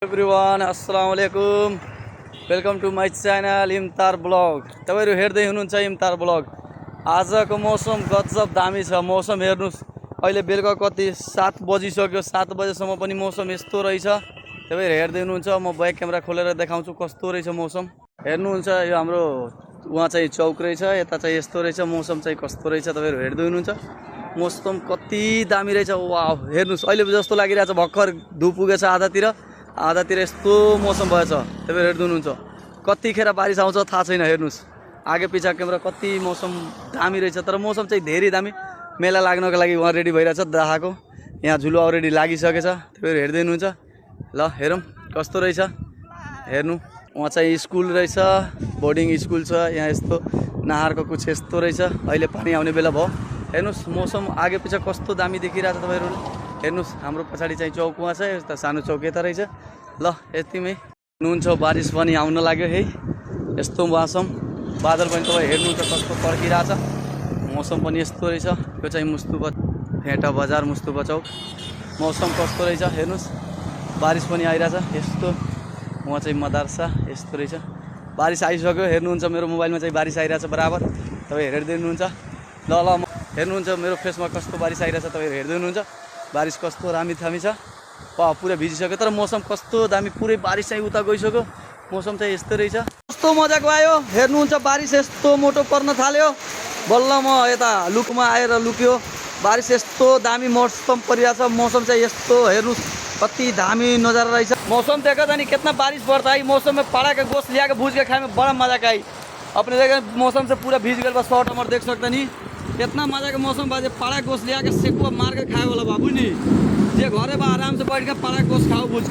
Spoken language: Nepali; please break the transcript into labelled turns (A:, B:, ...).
A: एभ्रिवान अस्सलाम वालेकुम वेलकम टू माई च्यानल इम्तार ब्लग। तपाईहरु हेर्दै हुनुहुन्छ इम्तार ब्लग। आजको मौसम गजब दामी छ। मौसम हेर्नुस्, अहिले बेलुका कति 7 बजिसक्यो। 7 बजेसम्म पनि मौसम यस्तो रहेछ। तपाईहरु हेर्दै हुनुहुन्छ। म ब्याक क्यामेरा खोलेर देखाउँछु कस्तो रहेछ मौसम। हेर्नुहुन्छ, यो हाम्रो वहाँ चाहिँ चौक रहेछ, यता चाहिँ यस्तो रहेछ। मौसम चाहिँ कस्तो रहेछ तपाईहरु हेर्दै हुनुहुन्छ। मौसम कति दामी रहेछ। वाउ, हेर्नुस्, अहिले जस्तो लागिरहेछ भर्खर धुप पुगेछ आधातिर यस्तो मौसम भएछ। तपाईहरु हेर्दै हुनुहुन्छ। कतिखेर बारिस आउँछ थाहा छैन। हेर्नुस्, आगे पिछा क्यामेरा कति मौसम दामी रहेछ। तर मौसम चाहिँ धेरै दामी। मेला लाग्नको लागि वहाँ रेडी भइरहेछ दाहाको। यहाँ झुलो अलरेडी लागिसकेछ। तपाईहरु हेर्दै हुनुहुन्छ। ल हेरौँ कस्तो रहेछ। हेर्नु, वहाँ चाहिँ स्कुल रहेछ, बोर्डिङ स्कुल छ। यहाँ यस्तो नहरको कुछ यस्तो रहेछ। अहिले पानी आउने बेला भयो। हेर्नुस्, मौसम आगे पिछा कस्तो दामी देखिरहेछ तपाईहरुले। हेर्नुस्, हाम्रो पछाडि चाहिँ चौक वहाँ छ, यता सानो चौक यता रहेछ। ल यतिमै हुनुहुन्छ। बारिस पनि आउन लाग्यो है। यस्तो मौसम, बादल पनि तपाईँ हेर्नुहुन्छ कस्तो पर्खिरहेछ। मौसम पनि यस्तो रहेछ। यो चाहिँ मुस्तुबा फेटा बजार, मुस्तुबा चौक। मौसम कस्तो रहेछ हेर्नुस्। बारिस पनि आइरहेछ यस्तो। वहाँ चाहिँ मदरसा यस्तो रहेछ। बारिस आइसक्यो। हेर्नुहुन्छ, मेरो मोबाइलमा चाहिँ बारिस आइरहेछ बराबर। तपाईँ हेर्दै हुनुहुन्छ। ल हेर्नुहुन्छ मेरो फेसमा कस्तो बारिस आइरहेछ। तपाईँ हेर्दै हुनुहुन्छ। बारिस कस्तो रामी थामी छ। पुरा भिजिसक्यो। तर मौसम कस्तो दामी। पुरै बारिस चाहिँ उता गइसक्यो। मौसम चाहिँ यस्तो रहेछ। कस्तो मजाको आयो। हेर्नुहुन्छ, बारिस यस्तो मोटो पर्न थाल्यो। बल्ल म यता लुकमा आएर लुक्यो। बारिस यस्तो दामी मौसम परिरहेछ। मौसम चाहिँ यस्तो हेर्नुहोस्, कति दामी नजारा रहेछ। मौसम देखा था नहीं कितना बारिश पड़ता है। मौसम में पड़ा के गोश्त लिया के भूज के खाए में बड़ा मजा का आई। अपने देखा मौसम से पूरा भीज गया। बस 100 टमाटर देख सकते नहीं कितना मजा का मौसम बाजे। पड़ा गोश्त लिया के सेकुआ मार के खाए वाला बाबू नहीं। ये घरे बा आराम से बैठ के पड़ा गोश्त खाओ भूज के।